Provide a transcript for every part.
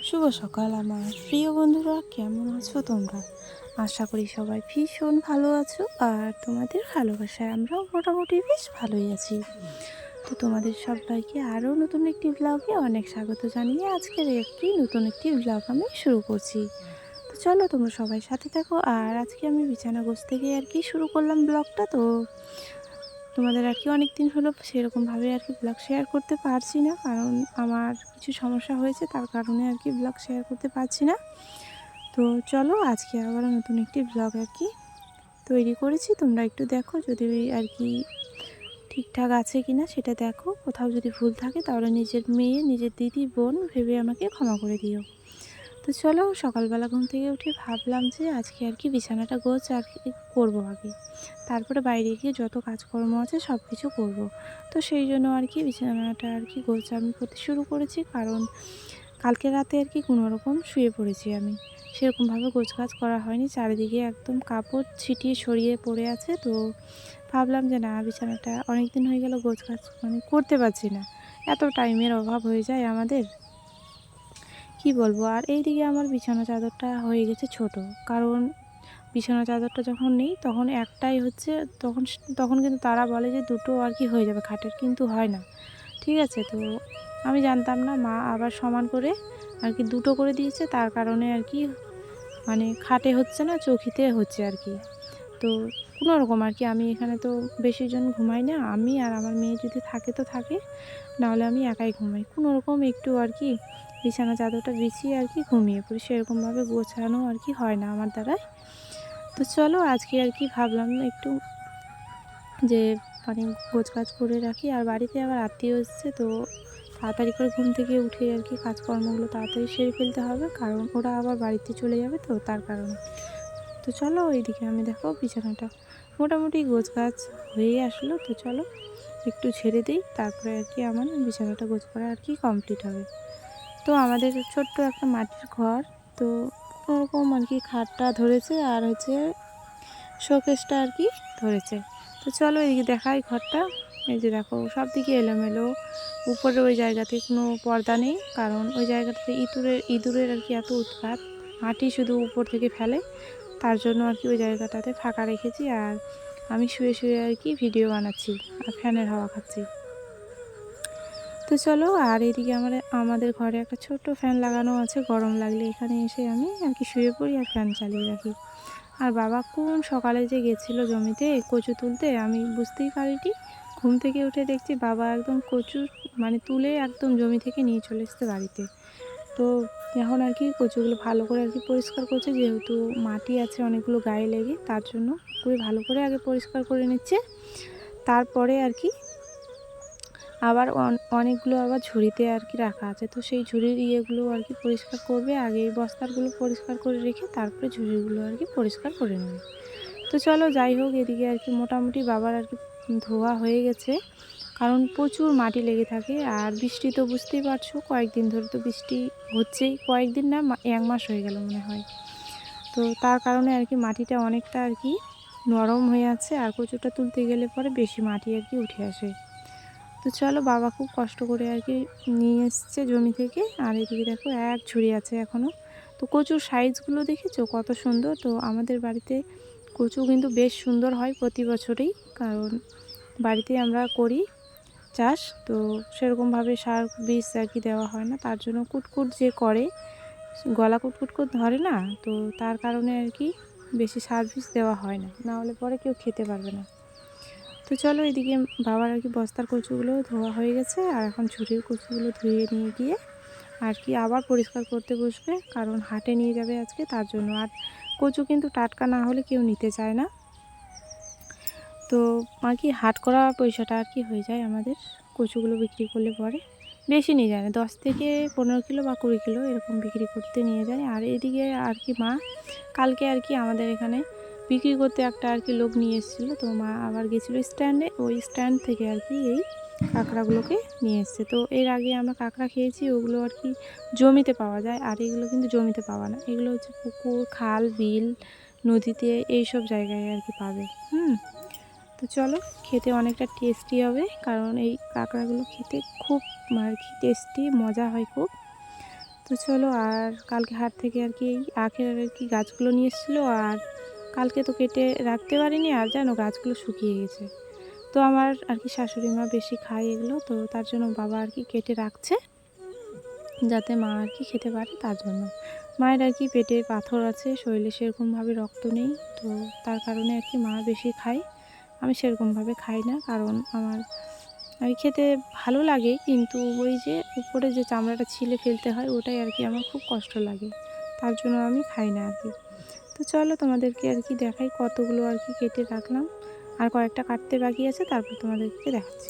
শুভ সকাল আমার প্রিয় বন্ধুরা, কেমন আছো তোমরা? আশা করি সবাই ভীষণ ভালো আছো, আর তোমাদের ভালোবাসায় আমরাও মোটামুটি বেশ ভালোই আছি। তো তোমাদের সবাইকে আরও নতুন একটি ব্লগে অনেক স্বাগত জানিয়ে আজকের নতুন একটি ব্লগ আমি শুরু করছি। তো চলো তোমরা সবাই সাথে থাকো। আর আজকে আমি বিছানা গোছ থেকে শুরু করলাম ব্লগটা। তো তোমাদের অনেক দিন হলো সেরকমভাবে ব্লগ শেয়ার করতে পারছি না, কারণ আমার কিছু সমস্যা হয়েছে, তার কারণে ব্লগ শেয়ার করতে পারছি না। তো চলো আজকে আবারও নতুন একটি ব্লগ তৈরি করেছি। তোমরা একটু দেখো যদি ঠিকঠাক আছে কি না সেটা দেখো। কোথাও যদি ভুল থাকে তাহলে নিজের মেয়ে, নিজের দিদি, বোন ভেবে আমাকে ক্ষমা করে দিও। তো চলো, সকালবেলা ঘুম থেকে উঠে ভাবলাম যে আজকে বিছানাটা গোছ করবো আগে, তারপরে বাইরে গিয়ে যত কাজকর্ম আছে সব কিছু করবো। তো সেই জন্য বিছানাটা গোছ আমি করতে শুরু করেছি, কারণ কালকে রাতে কোনো রকম শুয়ে পড়েছি আমি, সেরকমভাবে গোছ কাজ করা হয়নি। চারিদিকে একদম কাপড় ছিটিয়ে সরিয়ে পড়ে আছে। তো ভাবলাম যে না, বিছানাটা অনেক দিন হয়ে গেল গোছ কাজ করতে পারছি না, এত টাইমের অভাব হয়ে যায় আমাদের, কি বলবো। আর এইদিকে আমার বিছানা চাদরটা হয়ে গেছে ছোট, কারণ বিছানা চাদরটা যখন নেই তখন একটাই হচ্ছে, তখন তখন কিন্তু তারা বলে যে দুটো হয়ে যাবে খাটের, কিন্তু হয় না। ঠিক আছে, তো আমি জানতাম না, মা আবার সমান করে দুটো করে দিয়েছে, তার কারণে খাটে হচ্ছে না, চৌকিতে হচ্ছে তো কোনো রকম আমি এখানে তো বেশি জন ঘুমাই না, আমি আর আমার মেয়ে যদি থাকে তো থাকে, নাহলে আমি একাই ঘুমাই। কোনো রকম একটু বিছানা চাদরটা বিছিয়ে ঘুমিয়ে পড়ি, সেরকমভাবে গোছানো হয় না আমার দ্বারাই। তো চলো আজকে ভাবলাম একটু যে গোছ কাজ করে রাখি। আর বাড়িতে আবার আত্মীয় এসছে, তো তাড়াতাড়ি করে ঘুম থেকে উঠে কাজকর্মগুলো তাড়াতাড়ি সেরে ফেলতে হবে, কারণ ওরা আবার বাড়িতে চলে যাবে, তো তার কারণে। তো চলো এইদিকে আমি দেখো বিছানাটা মোটামুটি গোছ কাজ হয়ে আসলো। তো চলো একটু ছেড়ে দিই, তারপরে আমার বিছানাটা গোছ করা কমপ্লিট হবে। তো আমাদের ছোট্ট একটা মাটির ঘর, তো কোনোরকম খাটটা ধরেছে, আর শোকেসটা ধরেছে। তো চলো এদিকে দেখাই ঘরটা। এই যে দেখো, সব দিকে এলোমেলো, উপরে ওই জায়গাতে কোনো পর্দা নেই, কারণ ওই জায়গাটাতে ইঁদুরের এত উৎপাত, মাটি শুধু উপর থেকে ফেলে, তার জন্য ওই জায়গাটাতে ফাঁকা রেখেছি। আর আমি শুয়ে শুয়ে ভিডিও বানাচ্ছি আর ফ্যানের হাওয়া খাচ্ছি। তো চলো, আর এদিকে আমাদের ঘরে একটা ছোট্ট ফ্যান লাগানো আছে, গরম লাগলে এখানে এসে আমি শুয়ে পড়ি আর ফ্যান চালিয়ে রাখি। আর বাবা কোন সকালে যে গেছিলো জমিতে কচু তুলতে, আমি বুঝতেই পারিনি। ঘুম থেকে উঠে দেখছি বাবা একদম কচু তুলে একদম জমি থেকে নিয়ে চলে এসছে বাড়িতে। তো এখন কচুগুলো ভালো করে পরিষ্কার করছে, যেহেতু মাটি আছে অনেকগুলো গায়ে লেগে, তার জন্য পুরো ভালো করে আগে পরিষ্কার করে নিচ্ছে। তারপরে আবার অনেকগুলো আবার ঝুড়িতে রাখা আছে, তো সেই ঝুড়ির ইয়েগুলো পরিষ্কার করবে আগে, এই বস্তাগুলো পরিষ্কার করে রেখে তারপরে ঝুড়িগুলো পরিষ্কার করে নেবে। তো চলো যাই হোক, এদিকে মোটামুটি বাবার ধোয়া হয়ে গেছে, কারণ প্রচুর মাটি লেগে থাকে। আর বৃষ্টি তো বুঝতেই পারছো, কয়েকদিন ধরে তো বৃষ্টি হচ্ছেই, কয়েকদিন না 1 মাস হয়ে গেল মনে হয়। তো তার কারণে মাটিটা অনেকটা নরম হয়ে আছে, আর কচুটা তুলতে গেলে পরে বেশি মাটি উঠে আসে। তো চলো, বাবা খুব কষ্ট করে নিয়ে এসছে জমি থেকে। আর এদিকে দেখো এক ঝুড়ি আছে এখনও। তো কচুর সাইজগুলো দেখেছো কত সুন্দর। তো আমাদের বাড়িতে কচু কিন্তু বেশ সুন্দর হয় প্রতি বছরেই, কারণ বাড়িতে আমরা করি চাষ, তো সেরকমভাবে সার বীজ দেওয়া হয় না, তার জন্য কুটকুট যে করে, গলা কুটকুট করে ধরে না, তো তার কারণে বেশি সার বীজ দেওয়া হয় না, না হলে পরে কেউ খেতে পারবে না। তো চলো এদিকে বাবার বস্তার কচুগুলো ধোয়া হয়ে গেছে, আর এখন ঝুড়ির কচুগুলো ধুয়ে নিয়ে গিয়ে আবার পরিষ্কার করতে বসবে, কারণ হাটে নিয়ে যাবে আজকে, তার জন্য। আর কচু কিন্তু টাটকা না হলে কেউ নিতে চায় না, তো হাট করা পয়সাটা হয়ে যায় আমাদের কচুগুলো বিক্রি করলে পরে। বেশি নিয়ে যায় না, 10 থেকে 15 কিলো বা 20 কিলো এরকম বিক্রি করতে নিয়ে যায়। আর এদিকে মা কালকে আমাদের এখানে বিক্রি করতে একটা লোক নিয়ে এসেছিলো, তো মা আবার গেছিলো স্ট্যান্ডে, ওই স্ট্যান্ড থেকে এই কাঁকড়াগুলোকে নিয়ে এসছে। তো এর আগে আমরা কাঁকড়া খেয়েছি, ওগুলো জমিতে পাওয়া যায়, আর এগুলো কিন্তু জমিতে পাওয়া না, এগুলো হচ্ছে পুকুর, খাল, বিল, নদীতে এইসব জায়গায় পাবে। তো চলো, খেতে অনেকটা টেস্টি হবে, কারণ এই কাঁকড়াগুলো খেতে খুব টেস্টি, মজা হয় খুব। তো চলো, আর কালকে হাট থেকে আর কি এই আখের আর কি গাছগুলো নিয়ে এসেছিলো, আর কালকে তো কেটে রাখতে পারিনি, আর জানো গাছগুলো শুকিয়ে গেছে। তো আমার আর কি শাশুড়ি মা বেশি খায় এগুলো, তো তার জন্য বাবা আর কি কেটে রাখছে যাতে মা আর কি খেতে পারে। তার জন্য মায়ের আর কি পেটে পাথর আছে, শরীরে সেরকমভাবে রক্ত নেই, তো তার কারণে আর কি মা বেশি খায়। আমি সেরকমভাবে খাই না, কারণ আমার আমি খেতে ভালো লাগে, কিন্তু ওই যে উপরে যে চামড়াটা ছিলে ফেলতে হয় ওটাই আর কি আমার খুব কষ্ট লাগে, তার জন্য আমি খাই না আর কি। তো চলো তোমাদেরকে আর কি দেখাই কতগুলো আর কি কেটে রাখলাম, আর কয়েকটা কাটতে বাকি আছে, তারপর তোমাদেরকে দেখাচ্ছি।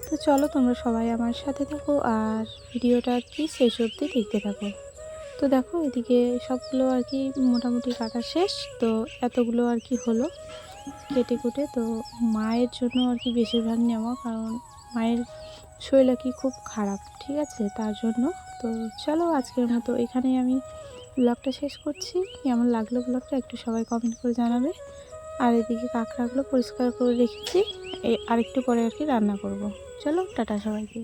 তো চলো তোমরা সবাই আমার সাথে থাকো, আর ভিডিওটা আর কি শেষ অবধি দেখতে থাকো। তো দেখো এদিকে সবগুলো আর কি মোটামুটি কাটা শেষ, তো এতগুলো আর কি হলো কেটে কুটে। তো মায়ের জন্য আর কি বেশিরভাগ নেওয়া, কারণ মায়ের শরীর আর কি খুব খারাপ, ঠিক আছে, তার জন্য। তো চলো আজকের মতো এখানেই আমি ব্লগটা শেষ করছি। কেমন লাগলো ব্লগটা একটু সবাই কমেন্ট করে জানাবে। আর এদিকে কাঁকড়াগুলো পরিষ্কার করে রেখেছি, আরেকটু পরে আর কি রান্না করব। চলো টাটা সবাইকে।